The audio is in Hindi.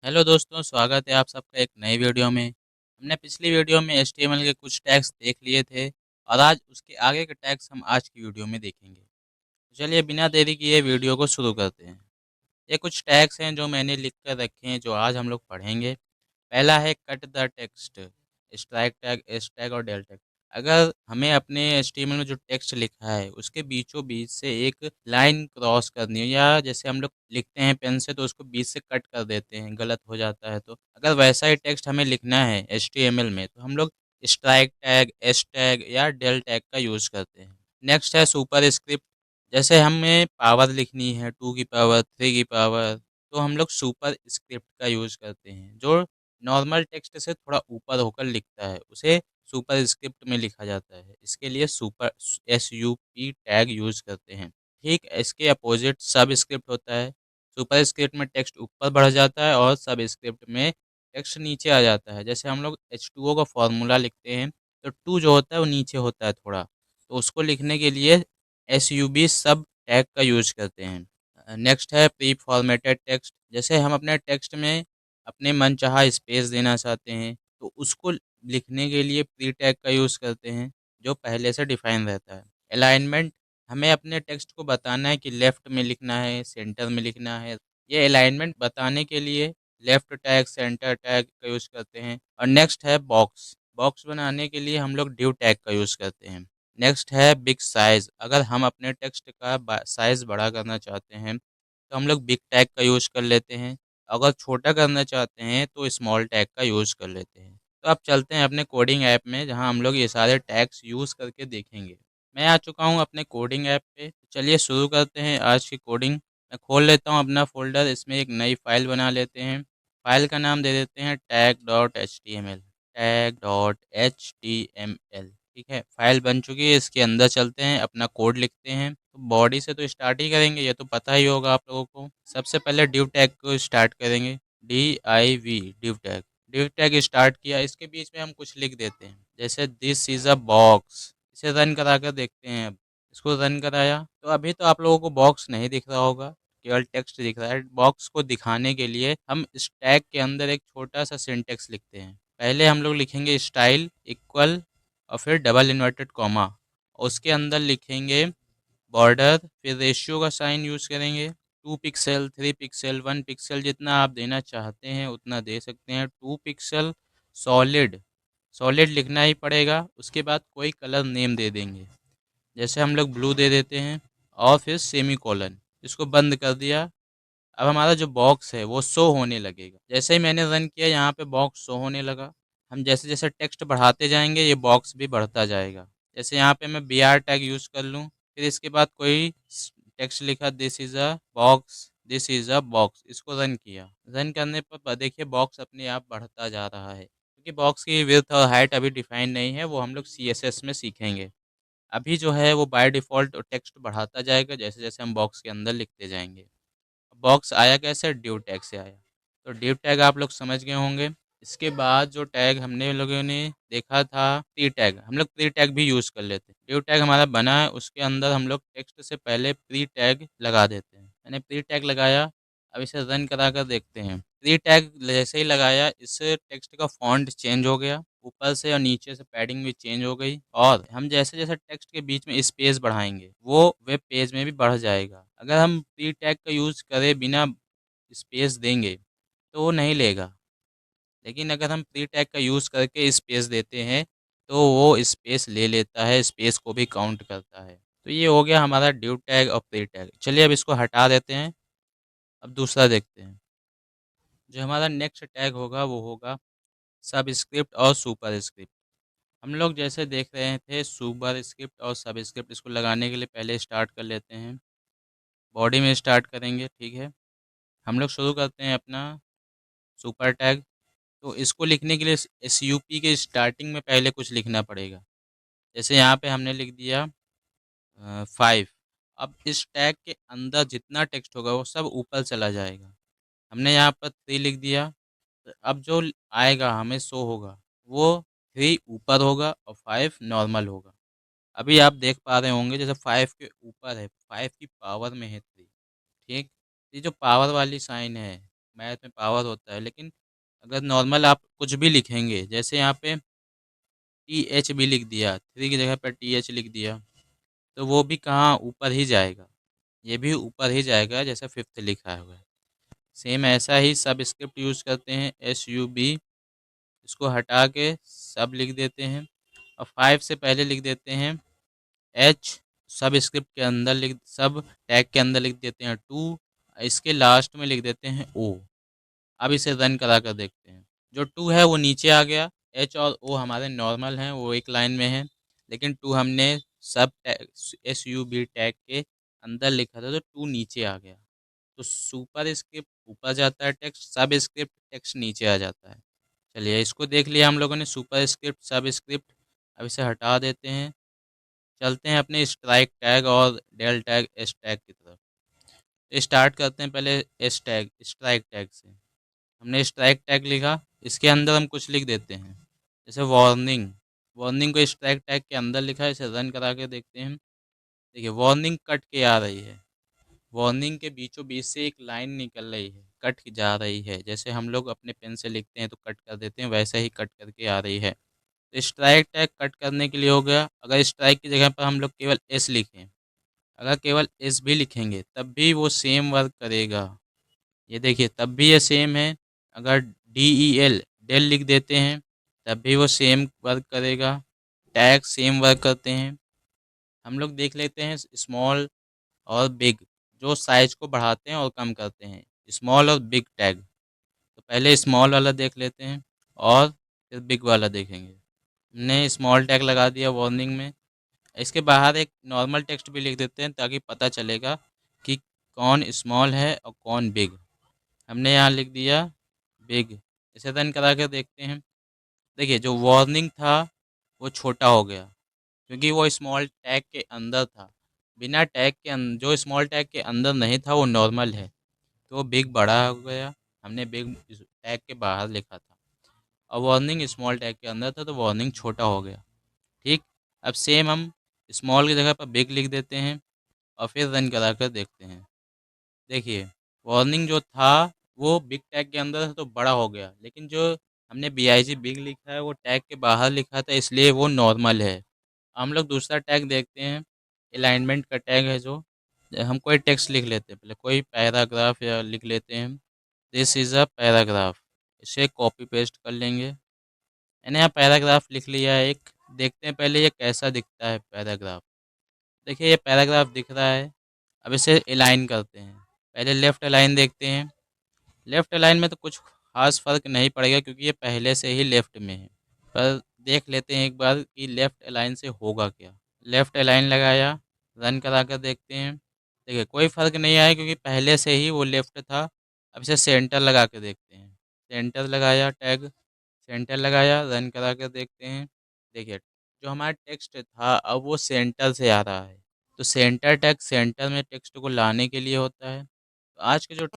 हेलो दोस्तों, स्वागत है आप सबका एक नई वीडियो में। हमने पिछली वीडियो में एचटीएमएल के कुछ टैग्स देख लिए थे और आज उसके आगे के टैग्स हम आज की वीडियो में देखेंगे। तो चलिए बिना देरी किए वीडियो को शुरू करते हैं। ये कुछ टैग्स हैं जो मैंने लिख कर रखे हैं जो आज हम लोग पढ़ेंगे। पहला है cut the text, strike tag, S tag और डेल टैग। अगर हमें अपने एचटीएमएल में जो टेक्स्ट लिखा है उसके बीचों बीच से एक लाइन क्रॉस करनी है, या जैसे हम लोग लिखते हैं पेन से तो उसको बीच से कट कर देते हैं, गलत हो जाता है। तो अगर वैसा ही टेक्स्ट हमें लिखना है एचटीएमएल में तो हम लोग स्ट्राइक टैग, एस टैग या डेल टैग का यूज़ करते हैं। नेक्स्ट है सुपर स्क्रिप्ट। जैसे हमें पावर लिखनी है 2 की पावर, 3 की पावर, तो हम लोग सुपर स्क्रिप्ट का यूज़ करते हैं। जो नॉर्मल टेक्स्ट से थोड़ा ऊपर होकर लिखता है उसे सुपर स्क्रिप्ट में लिखा जाता है। इसके लिए सुपर SUP टैग यूज़ करते हैं। ठीक इसके अपोजिट सब स्क्रिप्ट होता है। सुपर स्क्रिप्ट में टेक्स्ट ऊपर बढ़ जाता है और सब स्क्रिप्ट में टेक्स्ट नीचे आ जाता है। जैसे हम लोग H2O का फॉर्मूला लिखते हैं तो 2 जो होता है वो नीचे होता है थोड़ा, तो उसको लिखने के लिए SUB सब टैग का यूज़ करते हैं। नेक्स्ट है प्री फॉर्मेटेड टेक्स्ट। जैसे हम अपने टेक्स्ट में अपने मनचाहा स्पेस देना चाहते हैं तो उसको लिखने के लिए प्री टैग का यूज़ करते हैं जो पहले से डिफाइन रहता है। अलाइनमेंट, हमें अपने टेक्स्ट को बताना है कि लेफ़्ट में लिखना है, सेंटर में लिखना है। ये अलाइनमेंट बताने के लिए लेफ़्ट टैग, सेंटर टैग का यूज़ करते हैं। और नेक्स्ट है बॉक्स। बॉक्स बनाने के लिए हम लोग डिव टैग का यूज़ करते हैं। नेक्स्ट है बिग साइज़। अगर हम अपने टेक्स्ट का साइज़ बड़ा करना चाहते हैं तो हम लोग बिग टैग का यूज़ कर लेते हैं। अगर छोटा करना चाहते हैं तो स्मॉल टैग का यूज़ कर लेते हैं। तो अब चलते हैं अपने कोडिंग ऐप में जहाँ हम लोग ये सारे टैग्स यूज़ करके देखेंगे। मैं आ चुका हूँ अपने कोडिंग ऐप पे। चलिए शुरू करते हैं आज की कोडिंग। मैं खोल लेता हूँ अपना फ़ोल्डर, इसमें एक नई फ़ाइल बना लेते हैं। फ़ाइल का नाम दे देते हैं tag.html, tag.html। ठीक है, फ़ाइल बन चुकी है। इसके अंदर चलते हैं, अपना कोड लिखते हैं। तो बॉडी से तो स्टार्ट ही करेंगे, ये तो पता ही होगा आप लोगों को। सबसे पहले डिव टैग को स्टार्ट करेंगे, DIV div tag. Div tag start किया, इसके बीच में हम कुछ लिख देते हैं जैसे दिस इज़ अ बॉक्स। इसे रन करा कर देखते हैं। अब इसको रन कराया तो अभी तो आप लोगों को बॉक्स नहीं दिख रहा होगा, केवल टेक्स्ट दिख रहा है। बॉक्स को दिखाने के लिए हम इस टैग के अंदर एक छोटा सा सिंटेक्स लिखते हैं। पहले हम लोग लिखेंगे स्टाइल इक्वल और फिर डबल इन्वर्टेड कॉमा, उसके अंदर लिखेंगे बॉर्डर, फिर रेशियो का साइन यूज़ करेंगे। 2 पिक्सल, 3 पिक्सल, 1 पिक्सल, जितना आप देना चाहते हैं उतना दे सकते हैं। 2 पिक्सल सॉलिड, सॉलिड लिखना ही पड़ेगा। उसके बाद कोई कलर नेम दे देंगे, जैसे हम लोग ब्लू दे देते हैं और फिर सेमी कॉलन। इसको बंद कर दिया। अब हमारा जो बॉक्स है वो शो होने लगेगा। जैसे ही मैंने रन किया यहाँ पे बॉक्स शो होने लगा। हम जैसे जैसे टेक्स्ट बढ़ाते जाएंगे ये बॉक्स भी बढ़ता जाएगा। जैसे यहाँ पे मैं BR टैग यूज़ कर लूँ, फिर इसके बाद कोई टेक्स्ट लिखा this is a box, this is a box, इसको रन किया। रन करने पर देखिए बॉक्स अपने आप बढ़ता जा रहा है, क्योंकि बॉक्स की विड्थ और हाइट अभी डिफाइन नहीं है, वो हम लोग CSS में सीखेंगे। अभी जो है वो बाय डिफ़ॉल्ट टेक्स्ट बढ़ाता जाएगा जैसे जैसे हम बॉक्स के अंदर लिखते जाएंगे। बॉक्स आया कैसे? डिव टैग से आया। तो डिव टैग आप लोग समझ गए होंगे। इसके बाद जो टैग हमने लोगों ने देखा था प्री टैग, हम लोग प्री टैग भी यूज़ कर लेते हैं। डिव टैग हमारा बना है, उसके अंदर हम लोग टेक्स्ट से पहले प्री टैग लगा देते हैं। मैंने प्री टैग लगाया, अब इसे रन करा कर देखते हैं। प्री टैग जैसे ही लगाया इससे टेक्स्ट का फ़ॉन्ट चेंज हो गया, ऊपर से और नीचे से पैडिंग भी चेंज हो गई, और हम जैसे-जैसे टेक्स्ट के बीच में स्पेस बढ़ाएँगे, वो वेब पेज में भी बढ़ जाएगा। अगर हम प्री टैग का यूज़ करें बिना स्पेस देंगे, तो वो नहीं लेगा। लेकिन अगर हम प्री टैग का यूज़ करके स्पेस देते हैं, तो वो स्पेस ले लेता है, स्पेस को भी काउंट करता है। तो ये हो गया हमारा डिव टैग और प्री टैग। चलिए अब इसको हटा देते हैं, अब दूसरा देखते हैं। जो हमारा नेक्स्ट टैग होगा वो होगा सबस्क्रिप्ट और सुपरस्क्रिप्ट। हम लोग जैसे देख रहे थे सुपरस्क्रिप्ट और सबस्क्रिप्ट, इसको लगाने के लिए पहले स्टार्ट कर लेते हैं। बॉडी में स्टार्ट करेंगे, ठीक है। हम लोग शुरू करते हैं अपना सुपर टैग। तो इसको लिखने के लिए SUP के स्टार्टिंग में पहले कुछ लिखना पड़ेगा। जैसे यहाँ पे हमने लिख दिया 5। अब इस टैग के अंदर जितना टेक्स्ट होगा वो सब ऊपर चला जाएगा। हमने यहाँ पर 3 लिख दिया, तो अब जो आएगा हमें शो होगा वो 3 ऊपर होगा और 5 नॉर्मल होगा। अभी आप देख पा रहे होंगे जैसे 5 के ऊपर है, 5 की पावर में है 3, ठीक। ये जो पावर वाली साइन है मैथ में पावर होता है, लेकिन अगर नॉर्मल आप कुछ भी लिखेंगे, जैसे यहाँ पे टी एच भी लिख दिया, थ्री की जगह पर टी एच लिख दिया, तो वो भी कहाँ ऊपर ही जाएगा, ये भी ऊपर ही जाएगा जैसा फिफ्थ लिखा हुआ है। सेम ऐसा ही सब स्क्रिप्ट यूज़ करते हैं, एस यू बी, इसको हटा के सब लिख देते हैं, और फाइव से पहले लिख देते हैं एच, सब स्क्रिप्ट के अंदर लिख, सब टैग के अंदर लिख देते हैं टू, इसके लास्ट में लिख देते हैं ओ। अब इसे रन करा कर देखते हैं, जो टू है वो नीचे आ गया, एच और ओ हमारे नॉर्मल हैं, वो एक लाइन में हैं, लेकिन टू हमने सब एस यू बी टैग के अंदर लिखा था, तो टू नीचे आ गया। तो सुपर स्क्रिप्ट ऊपर जाता है टेक्स्ट, सब स्क्रिप्ट टेक्स्ट नीचे आ जाता है। चलिए इसको देख लिया हम लोगों ने, सुपर स्क्रिप्ट सब स्क्रिप्ट। अब इसे हटा देते हैं, चलते हैं अपने स्ट्राइक टैग और डेल टैग एस टैग की तरफ। स्टार्ट करते हैं पहले एस टैग स्ट्राइक टैग से। हमने स्ट्राइक टैग लिखा, इसके अंदर हम कुछ लिख देते हैं, जैसे वार्निंग। वार्निंग को स्ट्राइक टैग के अंदर लिखा है, इसे रन करा के देखते हैं। देखिए वार्निंग कट के आ रही है, वार्निंग के बीचों बीच से एक लाइन निकल रही है, कट के जा रही है, जैसे हम लोग अपने पेन से लिखते हैं तो कट कर देते हैं, वैसे ही कट करके आ रही है। तो स्ट्राइक टैग कट करने के लिए हो गया। अगर स्ट्राइक की जगह पर हम लोग केवल एस लिखें, अगर केवल एस भी लिखेंगे तब भी वो सेम वर्क करेगा। ये देखिए तब भी ये सेम है। अगर डी ई एल डेल लिख देते हैं तब भी वो सेम वर्क करेगा। टैग सेम वर्क करते हैं। हम लोग देख लेते हैं स्मॉल और बिग, जो साइज को बढ़ाते हैं और कम करते हैं, स्मॉल और बिग टैग। तो पहले स्मॉल वाला देख लेते हैं और फिर बिग वाला देखेंगे। हमने स्मॉल टैग लगा दिया वार्निंग में, इसके बाहर एक नॉर्मल टेक्स्ट भी लिख देते हैं ताकि पता चलेगा कि कौन स्मॉल है और कौन बिग। हमने यहाँ लिख दिया बिग। इसे रन करा कर देखते हैं। देखिए जो वार्निंग था वो छोटा हो गया, क्योंकि वो स्मॉल टैग के अंदर था। बिना टैग के जो स्मॉल टैग के अंदर नहीं था वो नॉर्मल है, तो वो बिग बड़ा हो गया। हमने बिग टैग के बाहर लिखा था, और वार्निंग स्मॉल टैग के अंदर था तो वार्निंग छोटा हो गया। ठीक। अब सेम हम स्मॉल की जगह पर बिग लिख देते हैं और फिर रन करा कर देखते हैं। देखिए वार्निंग जो था वो बिग टैग के अंदर था तो बड़ा हो गया, लेकिन जो हमने बी आई जी बिग लिखा है वो टैग के बाहर लिखा था, इसलिए वो नॉर्मल है। हम लोग दूसरा टैग देखते हैं, अलाइनमेंट का टैग है। जो हम कोई टेक्स्ट लिख लेते हैं, पहले कोई पैराग्राफ या लिख लेते हैं, दिस इज़ अ पैराग्राफ। इसे कॉपी पेस्ट कर लेंगे। मैंने यहाँ पैराग्राफ लिख लिया है एक। देखते हैं पहले ये कैसा दिखता है पैराग्राफ। देखिए ये पैराग्राफ दिख रहा है। अब इसे अलाइन करते हैं। पहले लेफ़्ट अलाइन देखते हैं। लेफ़्ट अलाइन में तो कुछ ख़ास फ़र्क नहीं पड़ेगा, क्योंकि ये पहले से ही लेफ़्ट में है। पर देख लेते हैं एक बार कि लेफ़्ट अलाइन से होगा क्या। लेफ़्ट अलाइन लगाया, रन करा कर देखते हैं। देखिए कोई फ़र्क नहीं आया, क्योंकि पहले से ही वो लेफ़्ट था। अब इसे सेंटर लगा के देखते हैं। सेंटर लगाया टैग, सेंटर लगाया, रन करा कर देखते हैं। देखिए जो हमारा टेक्स्ट था अब वो सेंटर से आ रहा है। तो सेंटर टैग सेंटर में टेक्स्ट को लाने के लिए होता है। तो आज के जो